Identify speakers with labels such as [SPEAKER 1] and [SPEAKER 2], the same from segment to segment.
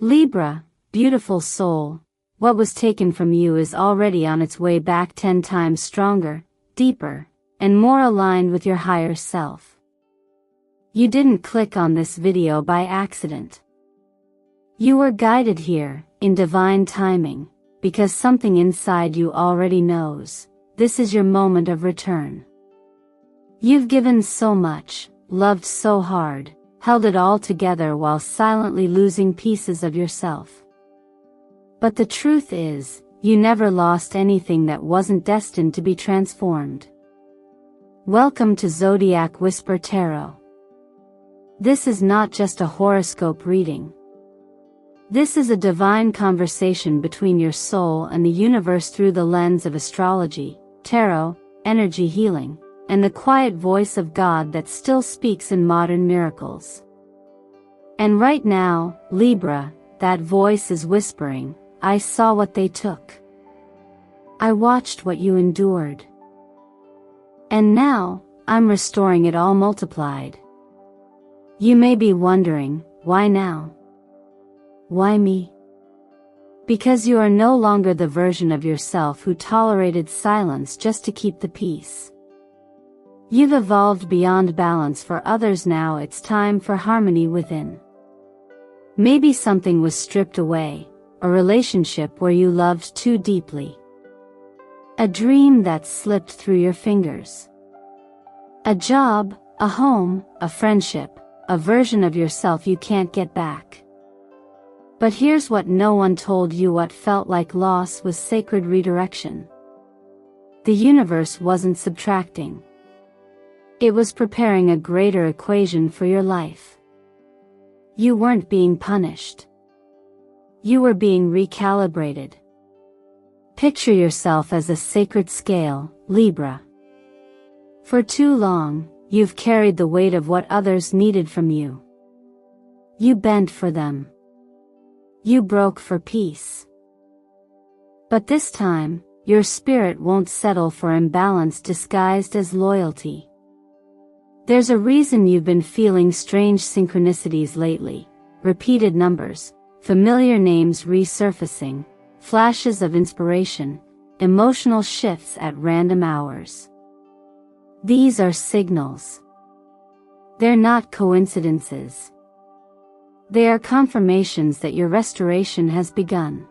[SPEAKER 1] Libra, beautiful soul, what was taken from you is already on its way back 10 times stronger, deeper, and more aligned with your higher self. You didn't click on this video by accident. You were guided here, in divine timing, because something inside you already knows, this is your moment of return. You've given so much, loved so hard, held it all together while silently losing pieces of yourself. But the truth is, you never lost anything that wasn't destined to be transformed. Welcome to Zodiac Whisper Tarot. This is not just a horoscope reading. This is a divine conversation between your soul and the universe through the lens of astrology, tarot, energy healing, and the quiet voice of God that still speaks in modern miracles. And right now, Libra, that voice is whispering, I saw what they took. I watched what you endured. And now, I'm restoring it all multiplied. You may be wondering, why now? Why me? Because you are no longer the version of yourself who tolerated silence just to keep the peace. You've evolved beyond balance for others. Now it's time for harmony within. Maybe something was stripped away, a relationship where you loved too deeply. A dream that slipped through your fingers. A job, a home, a friendship, a version of yourself you can't get back. But here's what no one told you: what felt like loss was sacred redirection. The universe wasn't subtracting. It was preparing a greater equation for your life. You weren't being punished. You were being recalibrated. Picture yourself as a sacred scale, Libra. For too long, you've carried the weight of what others needed from you. You bent for them. You broke for peace. But this time, your spirit won't settle for imbalance disguised as loyalty. There's a reason you've been feeling strange synchronicities lately: repeated numbers, familiar names resurfacing, flashes of inspiration, emotional shifts at random hours. These are signals. They're not coincidences. They are confirmations that your restoration has begun.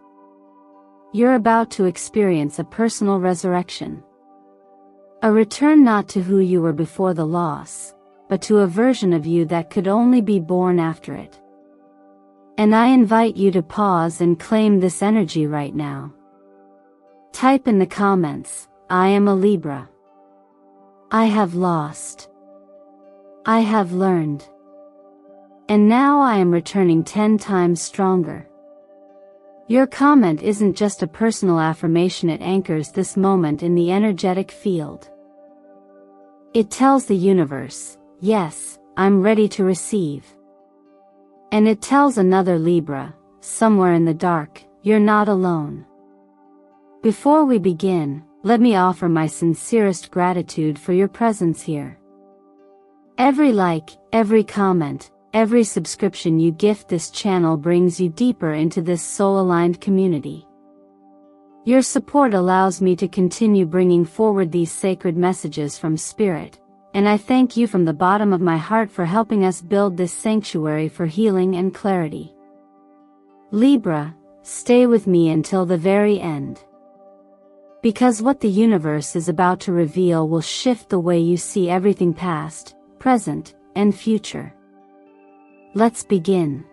[SPEAKER 1] You're about to experience a personal resurrection. A return not to who you were before the loss, but to a version of you that could only be born after it. And I invite you to pause and claim this energy right now. Type in the comments, I am a Libra. I have lost. I have learned. And now I am returning 10 times stronger. Your comment isn't just a personal affirmation, it anchors this moment in the energetic field. It tells the universe, yes, I'm ready to receive. And it tells another Libra, somewhere in the dark, you're not alone. Before we begin, let me offer my sincerest gratitude for your presence here. Every like, every comment, every subscription you gift this channel brings you deeper into this soul-aligned community. Your support allows me to continue bringing forward these sacred messages from Spirit, and I thank you from the bottom of my heart for helping us build this sanctuary for healing and clarity. Libra, stay with me until the very end. Because what the universe is about to reveal will shift the way you see everything past, present, and future. Let's begin.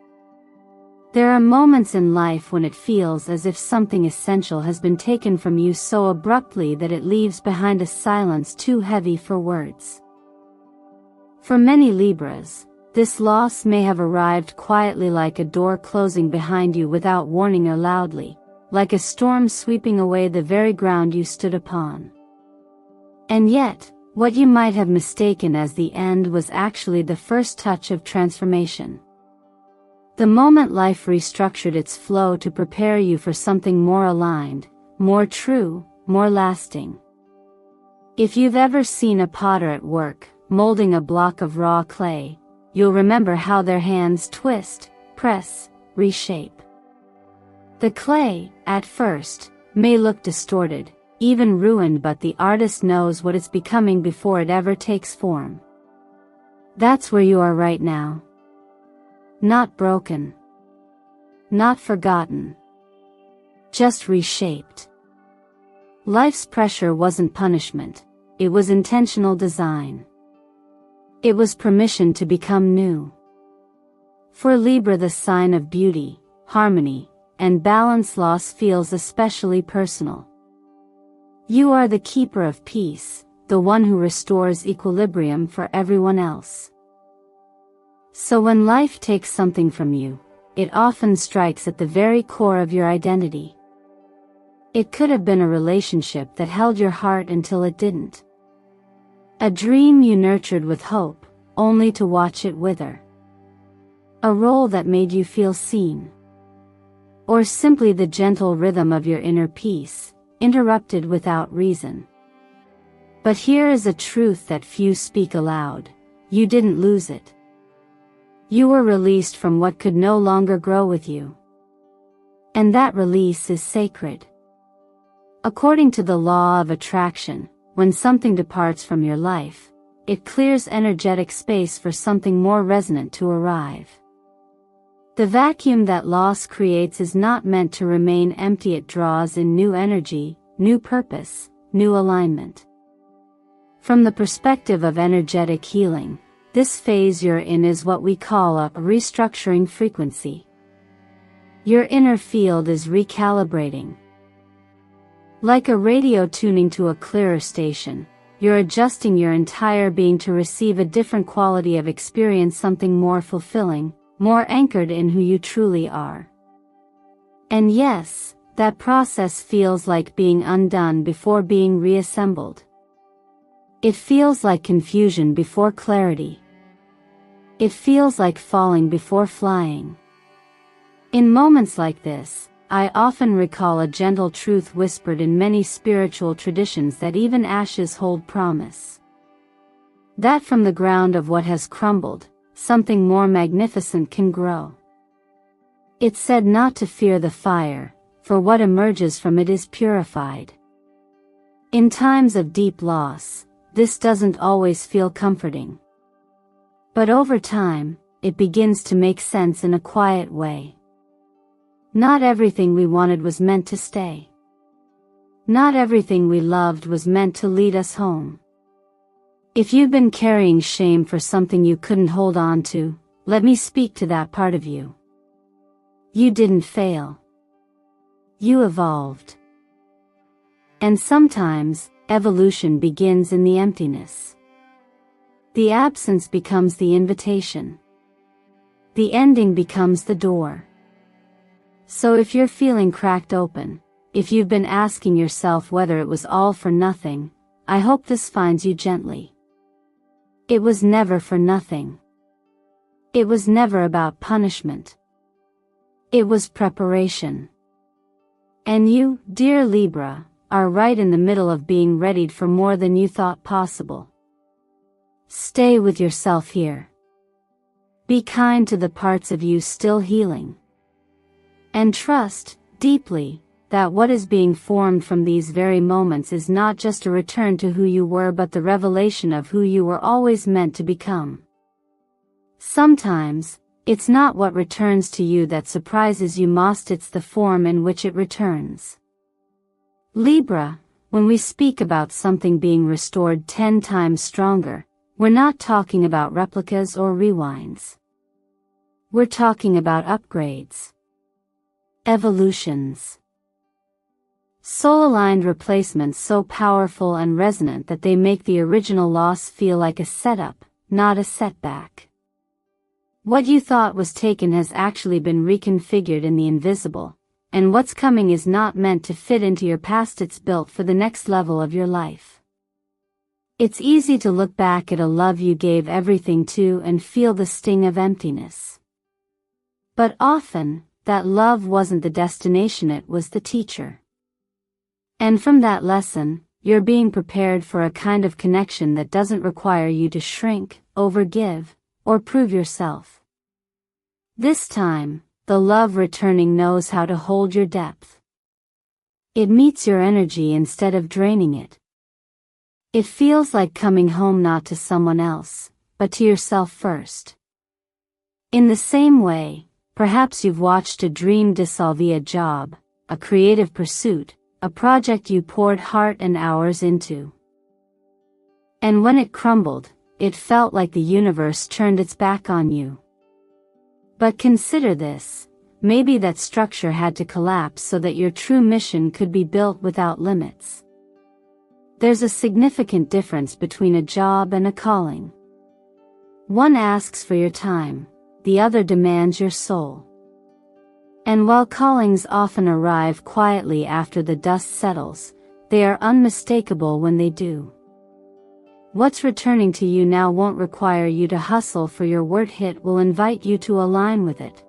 [SPEAKER 1] There are moments in life when it feels as if something essential has been taken from you so abruptly that it leaves behind a silence too heavy for words. For many Libras, this loss may have arrived quietly, like a door closing behind you without warning, or loudly, like a storm sweeping away the very ground you stood upon. And yet, what you might have mistaken as the end was actually the first touch of transformation. The moment life restructured its flow to prepare you for something more aligned, more true, more lasting. If you've ever seen a potter at work, molding a block of raw clay, you'll remember how their hands twist, press, reshape. The clay, at first, may look distorted, even ruined, but the artist knows what it's becoming before it ever takes form. That's where you are right now. Not broken. Not forgotten. Just reshaped. Life's pressure wasn't punishment, it was intentional design. It was permission to become new. For Libra, the sign of beauty, harmony, and balance, loss feels especially personal. You are the keeper of peace, the one who restores equilibrium for everyone else. So when life takes something from you, it often strikes at the very core of your identity. It could have been a relationship that held your heart until it didn't. A dream you nurtured with hope, only to watch it wither. A role that made you feel seen. Or simply the gentle rhythm of your inner peace, interrupted without reason. But here is a truth that few speak aloud: you didn't lose it. You were released from what could no longer grow with you. And that release is sacred. According to the law of attraction, when something departs from your life, it clears energetic space for something more resonant to arrive. The vacuum that loss creates is not meant to remain empty. It draws in new energy, new purpose, new alignment. From the perspective of energetic healing, this phase you're in is what we call a restructuring frequency. Your inner field is recalibrating. Like a radio tuning to a clearer station, you're adjusting your entire being to receive a different quality of experience, something more fulfilling, more anchored in who you truly are. And yes, that process feels like being undone before being reassembled. It feels like confusion before clarity. It feels like falling before flying. In moments like this, I often recall a gentle truth whispered in many spiritual traditions, that even ashes hold promise. That from the ground of what has crumbled, something more magnificent can grow. It's said not to fear the fire, for what emerges from it is purified. In times of deep loss, this doesn't always feel comforting. But over time, it begins to make sense in a quiet way. Not everything we wanted was meant to stay. Not everything we loved was meant to lead us home. If you've been carrying shame for something you couldn't hold on to, let me speak to that part of you. You didn't fail. You evolved. And sometimes, evolution begins in the emptiness. The absence becomes the invitation. The ending becomes the door. So if you're feeling cracked open, if you've been asking yourself whether it was all for nothing, I hope this finds you gently. It was never for nothing. It was never about punishment. It was preparation. And you, dear Libra, are right in the middle of being readied for more than you thought possible. Stay with yourself here. Be kind to the parts of you still healing. And trust, deeply, that what is being formed from these very moments is not just a return to who you were, but the revelation of who you were always meant to become. Sometimes, it's not what returns to you that surprises you most, it's the form in which it returns. Libra, when we speak about something being restored 10 times stronger, we're not talking about replicas or rewinds. We're talking about upgrades. Evolutions. Soul-aligned replacements so powerful and resonant that they make the original loss feel like a setup, not a setback. What you thought was taken has actually been reconfigured in the invisible, and what's coming is not meant to fit into your past, it's built for the next level of your life. It's easy to look back at a love you gave everything to and feel the sting of emptiness. But often, that love wasn't the destination, it was the teacher. And from that lesson, you're being prepared for a kind of connection that doesn't require you to shrink, overgive, or prove yourself. This time, the love returning knows how to hold your depth. It meets your energy instead of draining it. It feels like coming home not to someone else, but to yourself first. In the same way, perhaps you've watched a dream dissolve, a job, a creative pursuit, a project you poured heart and hours into. And when it crumbled, it felt like the universe turned its back on you. But consider this, maybe that structure had to collapse so that your true mission could be built without limits. There's a significant difference between a job and a calling. One asks for your time, the other demands your soul. And while callings often arrive quietly after the dust settles, they are unmistakable when they do. What's returning to you now won't require you to hustle for your word, it will invite you to align with it.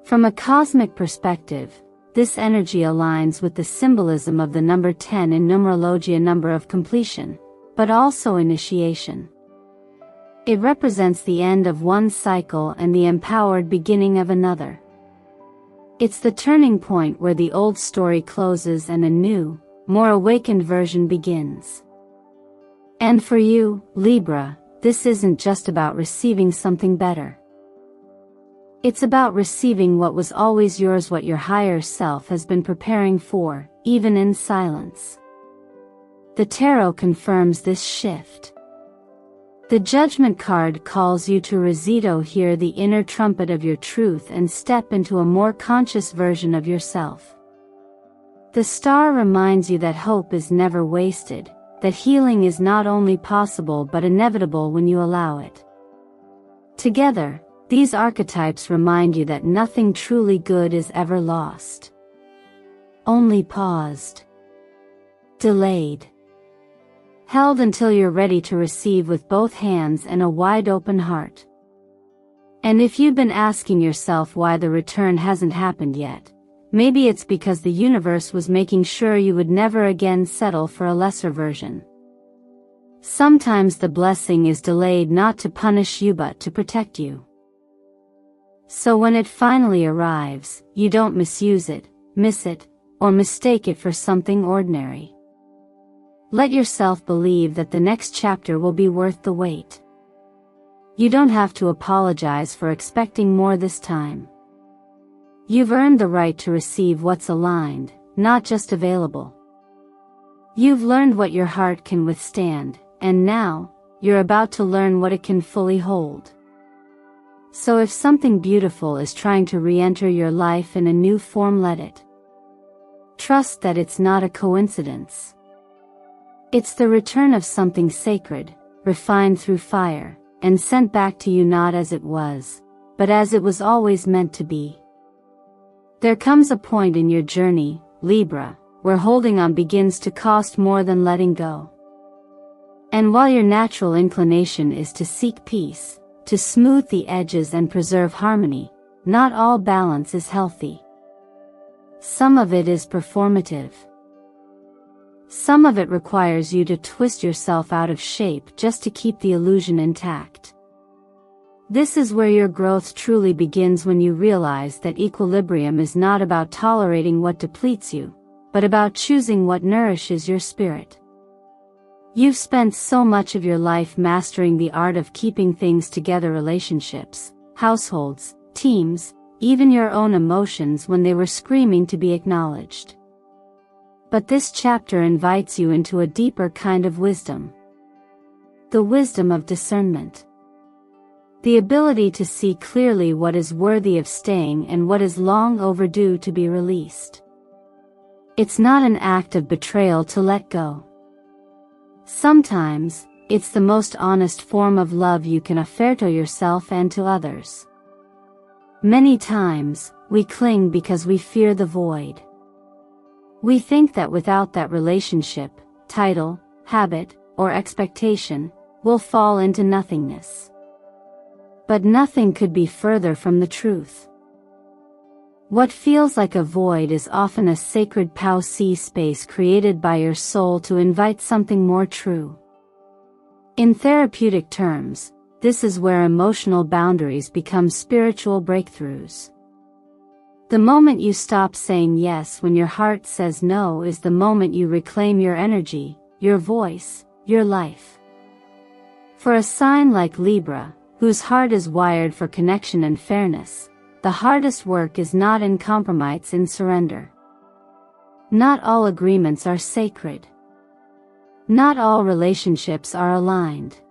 [SPEAKER 1] From a cosmic perspective, this energy aligns with the symbolism of the number 10 in numerology, a number of completion, but also initiation. It represents the end of one cycle and the empowered beginning of another. It's the turning point where the old story closes and a new, more awakened version begins. And for you, Libra, this isn't just about receiving something better. It's about receiving what was always yours, what your higher self has been preparing for, even in silence. The tarot confirms this shift. The Judgment card calls you to hear the inner trumpet of your truth and step into a more conscious version of yourself. The Star reminds you that hope is never wasted, that healing is not only possible but inevitable when you allow it. Together, these archetypes remind you that nothing truly good is ever lost. Only paused. Delayed. Held until you're ready to receive with both hands and a wide open heart. And if you've been asking yourself why the return hasn't happened yet, maybe it's because the universe was making sure you would never again settle for a lesser version. Sometimes the blessing is delayed not to punish you but to protect you. So when it finally arrives, you don't misuse it, miss it, or mistake it for something ordinary. Let yourself believe that the next chapter will be worth the wait. You don't have to apologize for expecting more this time. You've earned the right to receive what's aligned, not just available. You've learned what your heart can withstand, and now, you're about to learn what it can fully hold. So if something beautiful is trying to re-enter your life in a new form, let it. Trust that it's not a coincidence. It's the return of something sacred, refined through fire, and sent back to you not as it was, but as it was always meant to be. There comes a point in your journey, Libra, where holding on begins to cost more than letting go. And while your natural inclination is to seek peace, to smooth the edges and preserve harmony, not all balance is healthy. Some of it is performative. Some of it requires you to twist yourself out of shape just to keep the illusion intact. This is where your growth truly begins, when you realize that equilibrium is not about tolerating what depletes you, but about choosing what nourishes your spirit. You've spent so much of your life mastering the art of keeping things together, relationships, households, teams, even your own emotions when they were screaming to be acknowledged. But this chapter invites you into a deeper kind of wisdom. The wisdom of discernment. The ability to see clearly what is worthy of staying and what is long overdue to be released. It's not an act of betrayal to let go. Sometimes, it's the most honest form of love you can offer to yourself and to others. Many times, we cling because we fear the void. We think that without that relationship, title, habit, or expectation, we'll fall into nothingness. But nothing could be further from the truth. What feels like a void is often a sacred Pao-Si space created by your soul to invite something more true. In therapeutic terms, this is where emotional boundaries become spiritual breakthroughs. The moment you stop saying yes when your heart says no is the moment you reclaim your energy, your voice, your life. For a sign like Libra, whose heart is wired for connection and fairness, the hardest work is not in compromise, in surrender. Not all agreements are sacred. Not all relationships are aligned.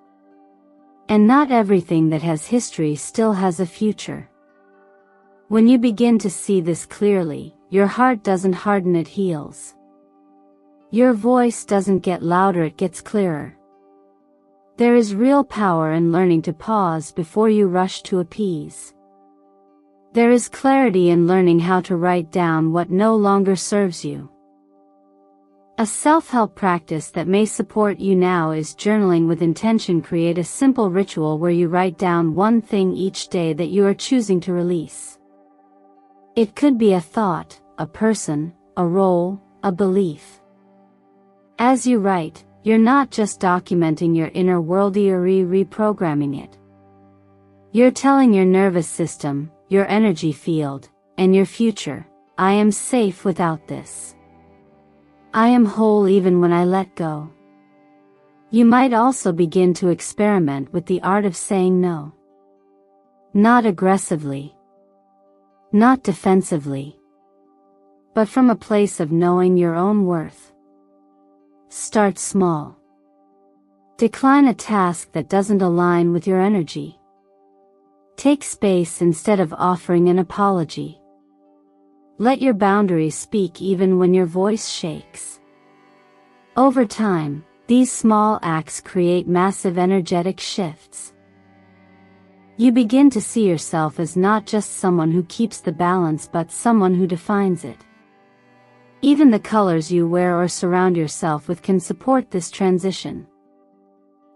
[SPEAKER 1] And not everything that has history still has a future. When you begin to see this clearly, your heart doesn't harden, it heals. Your voice doesn't get louder, it gets clearer. There is real power in learning to pause before you rush to appease. There is clarity in learning how to write down what no longer serves you. A self-help practice that may support you now is journaling with intention. Create a simple ritual where you write down one thing each day that you are choosing to release. It could be a thought, a person, a role, a belief. As you write, you're not just documenting your inner world, you're reprogramming it. You're telling your nervous system, your energy field, and your future, I am safe without this. I am whole even when I let go. You might also begin to experiment with the art of saying no. Not aggressively. Not defensively. But from a place of knowing your own worth. Start small. Decline a task that doesn't align with your energy. Take space instead of offering an apology. Let your boundaries speak even when your voice shakes. Over time, these small acts create massive energetic shifts. You begin to see yourself as not just someone who keeps the balance but someone who defines it. Even the colors you wear or surround yourself with can support this transition.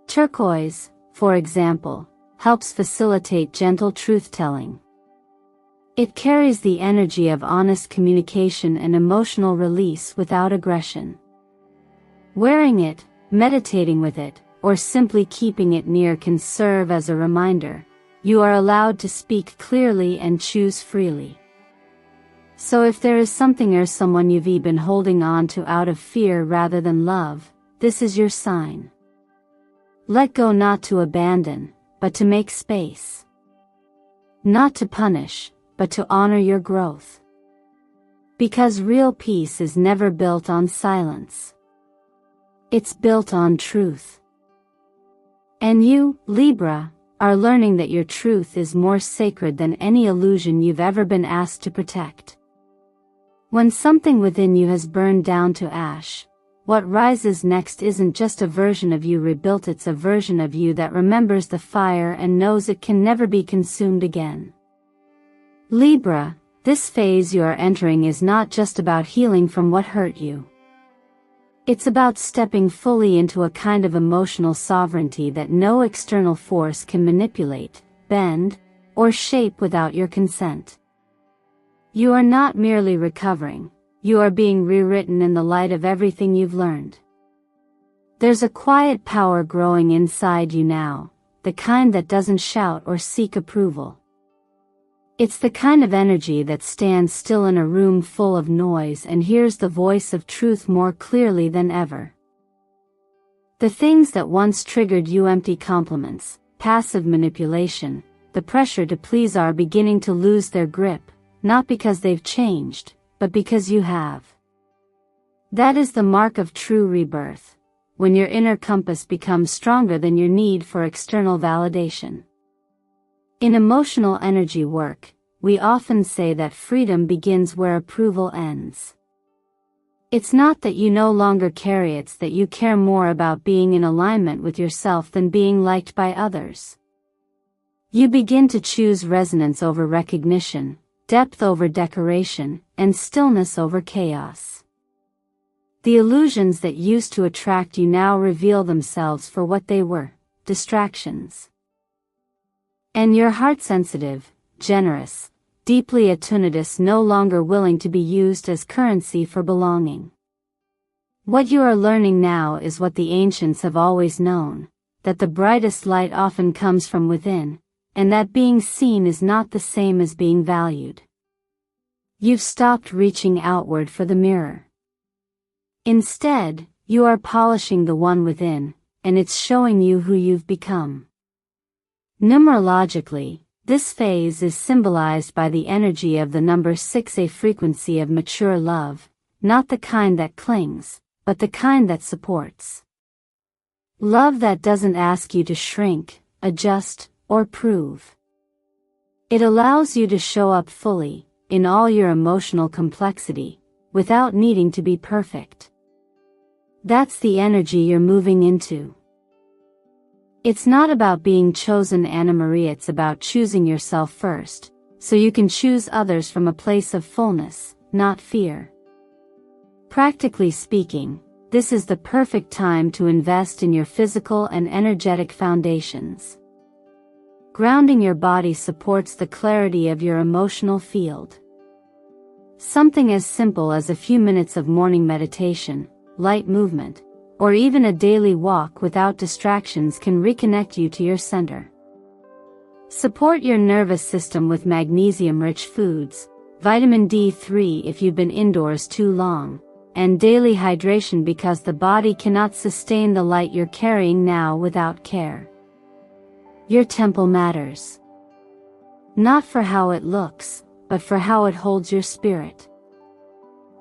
[SPEAKER 1] Turquoise, for example, helps facilitate gentle truth-telling. It carries the energy of honest communication and emotional release without aggression. Wearing it, meditating with it, or simply keeping it near can serve as a reminder. You are allowed to speak clearly and choose freely. So if there is something or someone you've been holding on to out of fear rather than love, this is your sign. Let go, not to abandon, but to make space. Not to punish, but to honor your growth. Because real peace is never built on silence. It's built on truth. And you, Libra, are learning that your truth is more sacred than any illusion you've ever been asked to protect. When something within you has burned down to ash, what rises next isn't just a version of you rebuilt, it's a version of you that remembers the fire and knows it can never be consumed again. Libra, this phase you are entering is not just about healing from what hurt you. It's about stepping fully into a kind of emotional sovereignty that no external force can manipulate, bend, or shape without your consent. You are not merely recovering, you are being rewritten in the light of everything you've learned. There's a quiet power growing inside you now, the kind that doesn't shout or seek approval. It's the kind of energy that stands still in a room full of noise and hears the voice of truth more clearly than ever. The things that once triggered you, empty compliments, passive manipulation, the pressure to please, are beginning to lose their grip, not because they've changed, but because you have. That is the mark of true rebirth, when your inner compass becomes stronger than your need for external validation. In emotional energy work, we often say that freedom begins where approval ends. It's not that you no longer care, it's that you care more about being in alignment with yourself than being liked by others. You begin to choose resonance over recognition, depth over decoration, and stillness over chaos. The illusions that used to attract you now reveal themselves for what they were, distractions. And your heart, sensitive, generous, deeply attuned, is no longer willing to be used as currency for belonging. What you are learning now is what the ancients have always known, that the brightest light often comes from within, and that being seen is not the same as being valued. You've stopped reaching outward for the mirror. Instead, you are polishing the one within, and it's showing you who you've become. Numerologically, this phase is symbolized by the energy of the number 6, a frequency of mature love, not the kind that clings, but the kind that supports. Love that doesn't ask you to shrink, adjust, or prove. It allows you to show up fully, in all your emotional complexity, without needing to be perfect. That's the energy you're moving into. It's not about being chosen, Anna Marie, it's about choosing yourself first, so you can choose others from a place of fullness, not fear. Practically speaking, this is the perfect time to invest in your physical and energetic foundations. Grounding your body supports the clarity of your emotional field. Something as simple as a few minutes of morning meditation, light movement, or even a daily walk without distractions can reconnect you to your center. Support your nervous system with magnesium-rich foods, vitamin D3 if you've been indoors too long, and daily hydration because the body cannot sustain the light you're carrying now without care. Your temple matters. Not for how it looks, but for how it holds your spirit.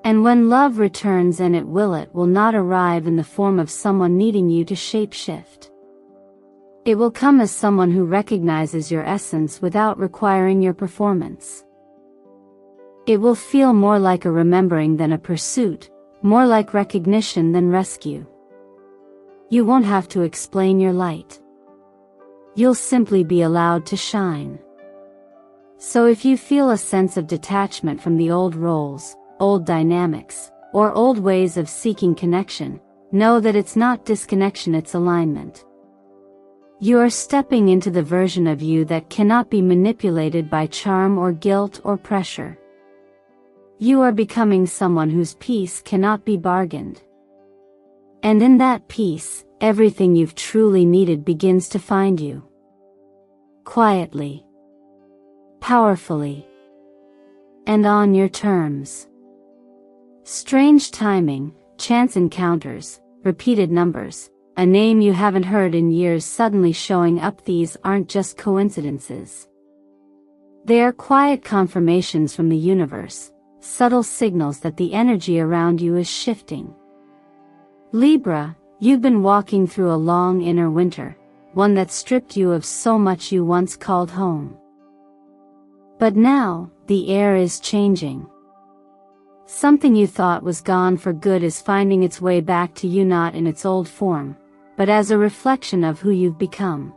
[SPEAKER 1] And when love returns, and it will not arrive in the form of someone needing you to shape-shift. It will come as someone who recognizes your essence without requiring your performance. It will feel more like a remembering than a pursuit, more like recognition than rescue. You won't have to explain your light. You'll simply be allowed to shine. So if you feel a sense of detachment from the old roles, old dynamics, or old ways of seeking connection, know that it's not disconnection, it's alignment. You are stepping into the version of you that cannot be manipulated by charm or guilt or pressure. You are becoming someone whose peace cannot be bargained. And in that peace, everything you've truly needed begins to find you. Quietly. Powerfully. And on your terms. Strange timing, chance encounters, repeated numbers, a name you haven't heard in years suddenly showing up. These aren't just coincidences. They are quiet confirmations from the universe, subtle signals that the energy around you is shifting. Libra, you've been walking through a long inner winter, one that stripped you of so much you once called home. But now, the air is changing. Something you thought was gone for good is finding its way back to you, not in its old form, but as a reflection of who you've become.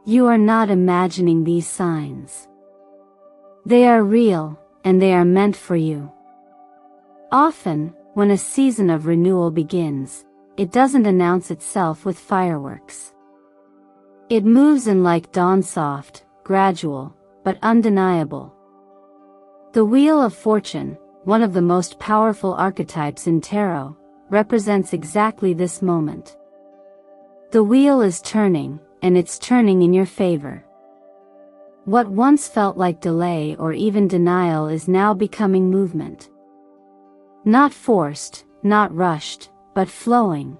[SPEAKER 1] You are not imagining these signs. They are real, and they are meant for you. Often, when a season of renewal begins, it doesn't announce itself with fireworks. It moves in like dawn, soft, gradual, but undeniable. The Wheel of Fortune, one of the most powerful archetypes in tarot, represents exactly this moment. The wheel is turning, and it's turning in your favor. What once felt like delay or even denial is now becoming movement. Not forced, not rushed, but flowing.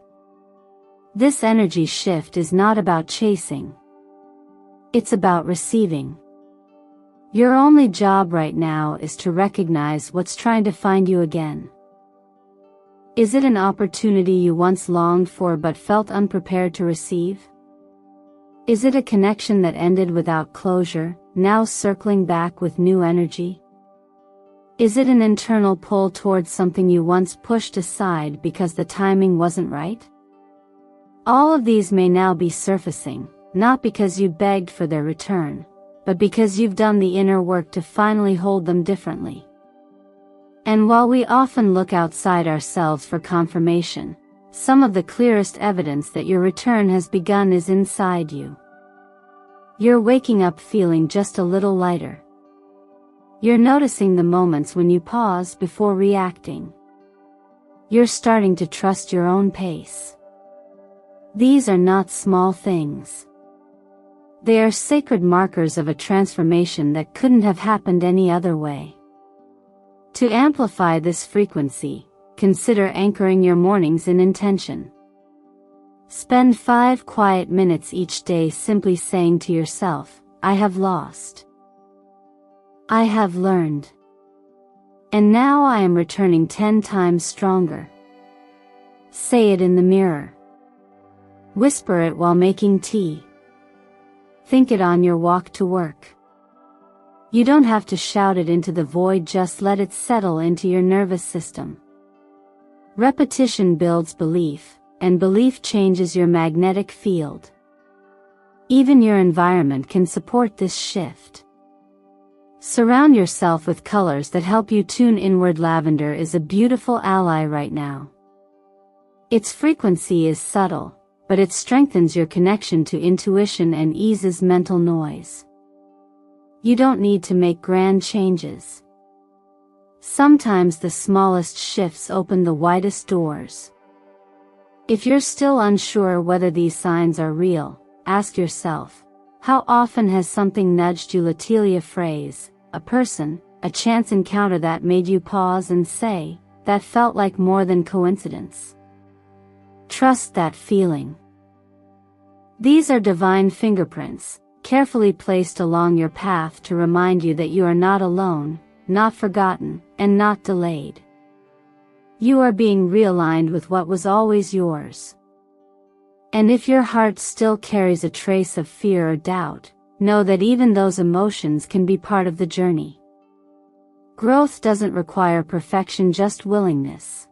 [SPEAKER 1] This energy shift is not about chasing. It's about receiving. Your only job right now is to recognize what's trying to find you again. Is it an opportunity you once longed for but felt unprepared to receive? Is it a connection that ended without closure, now circling back with new energy? Is it an internal pull towards something you once pushed aside because the timing wasn't right? All of these may now be surfacing, not because you begged for their return, but because you've done the inner work to finally hold them differently. And while we often look outside ourselves for confirmation, some of the clearest evidence that your return has begun is inside you. You're waking up feeling just a little lighter. You're noticing the moments when you pause before reacting. You're starting to trust your own pace. These are not small things. They are sacred markers of a transformation that couldn't have happened any other way. To amplify this frequency, consider anchoring your mornings in intention. Spend 5 quiet minutes each day simply saying to yourself, I have lost. I have learned. And now I am returning 10 times stronger. Say it in the mirror. Whisper it while making tea. Think it on your walk to work. You don't have to shout it into the void, just let it settle into your nervous system. Repetition builds belief, and belief changes your magnetic field. Even your environment can support this shift. Surround yourself with colors that help you tune inward. Lavender is a beautiful ally right now. Its frequency is subtle, but it strengthens your connection to intuition and eases mental noise. You don't need to make grand changes. Sometimes the smallest shifts open the widest doors. If you're still unsure whether these signs are real, ask yourself, how often has something nudged you? Latilia phrase, a person, a chance encounter that made you pause and say, that felt like more than coincidence. Trust that feeling. These are divine fingerprints, carefully placed along your path to remind you that you are not alone, not forgotten, and not delayed. You are being realigned with what was always yours. And if your heart still carries a trace of fear or doubt, know that even those emotions can be part of the journey. Growth doesn't require perfection, just willingness.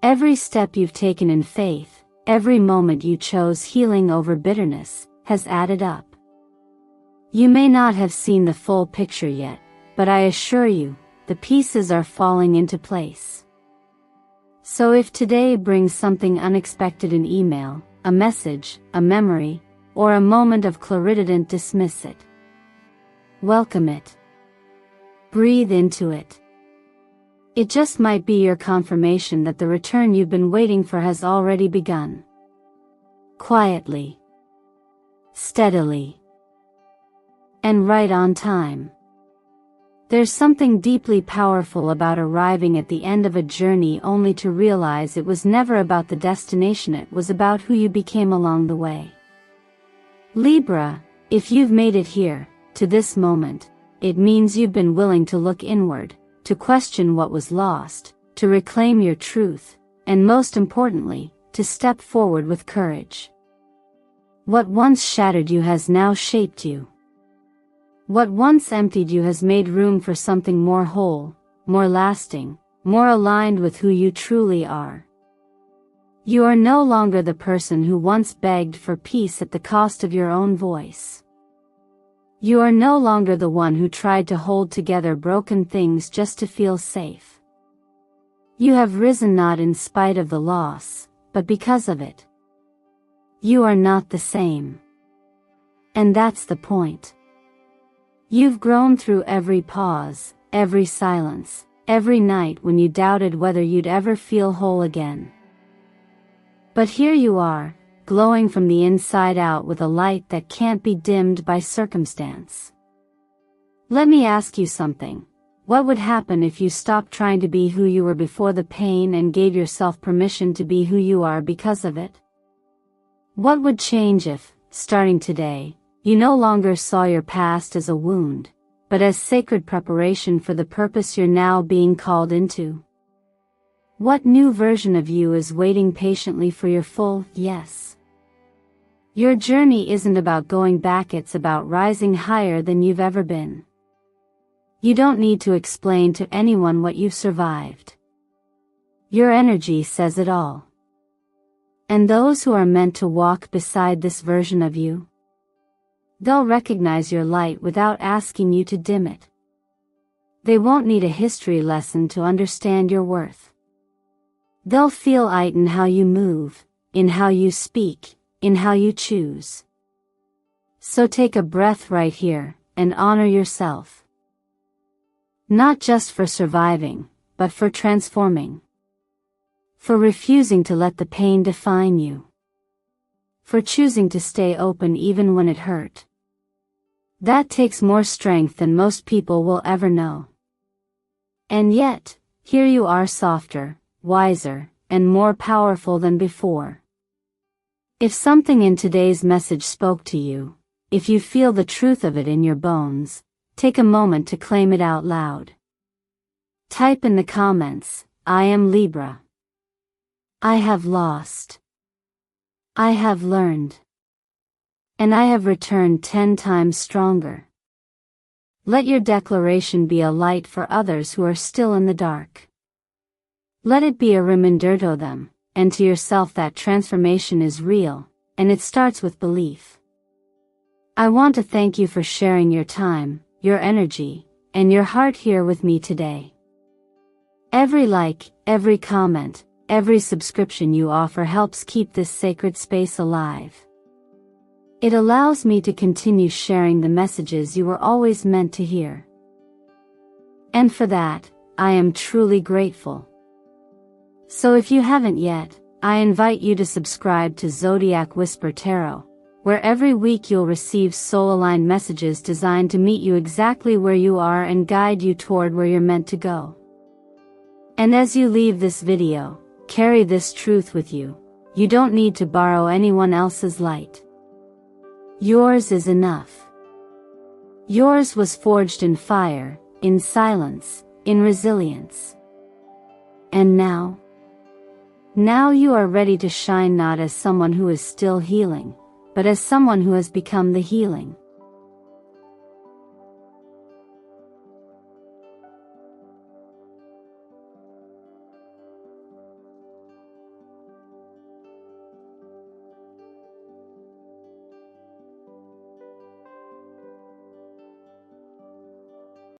[SPEAKER 1] Every step you've taken in faith, every moment you chose healing over bitterness, has added up. You may not have seen the full picture yet, but I assure you, the pieces are falling into place. So if today brings something unexpected, an email, a message, a memory, or a moment of clarity, don't dismiss it. Welcome it. Breathe into it. It just might be your confirmation that the return you've been waiting for has already begun. Quietly. Steadily. And right on time. There's something deeply powerful about arriving at the end of a journey only to realize it was never about the destination, it was about who you became along the way. Libra, if you've made it here, to this moment, it means you've been willing to look inward, to question what was lost, to reclaim your truth, and most importantly, to step forward with courage. What once shattered you has now shaped you. What once emptied you has made room for something more whole, more lasting, more aligned with who you truly are. You are no longer the person who once begged for peace at the cost of your own voice. You are no longer the one who tried to hold together broken things just to feel safe. You have risen not in spite of the loss, but because of it. You are not the same. And that's the point. You've grown through every pause, every silence, every night when you doubted whether you'd ever feel whole again. But here you are, glowing from the inside out with a light that can't be dimmed by circumstance. Let me ask you something. What would happen if you stopped trying to be who you were before the pain and gave yourself permission to be who you are because of it? What would change if, starting today, you no longer saw your past as a wound, but as sacred preparation for the purpose you're now being called into? What new version of you is waiting patiently for your full yes? Your journey isn't about going back, it's about rising higher than you've ever been. You don't need to explain to anyone what you've survived. Your energy says it all. And those who are meant to walk beside this version of you, they'll recognize your light without asking you to dim it. They won't need a history lesson to understand your worth. They'll feel it in how you move, in how you speak, in how you choose. So take a breath right here, and honor yourself. Not just for surviving, but for transforming. For refusing to let the pain define you. For choosing to stay open even when it hurt. That takes more strength than most people will ever know. And yet, here you are, softer, wiser, and more powerful than before. If something in today's message spoke to you, if you feel the truth of it in your bones, take a moment to claim it out loud. Type in the comments, "I am Libra. I have lost. I have learned. And I have returned 10 times stronger." Let your declaration be a light for others who are still in the dark. Let it be a reminder to them, and to yourself, that transformation is real, and it starts with belief. I want to thank you for sharing your time, your energy, and your heart here with me today. Every like, every comment, every subscription you offer helps keep this sacred space alive. It allows me to continue sharing the messages you were always meant to hear. And for that, I am truly grateful. So if you haven't yet, I invite you to subscribe to Zodiac Whisper Tarot, where every week you'll receive soul-aligned messages designed to meet you exactly where you are and guide you toward where you're meant to go. And as you leave this video, carry this truth with you: you don't need to borrow anyone else's light. Yours is enough. Yours was forged in fire, in silence, in resilience. And now you are ready to shine, not as someone who is still healing, but as someone who has become the healing.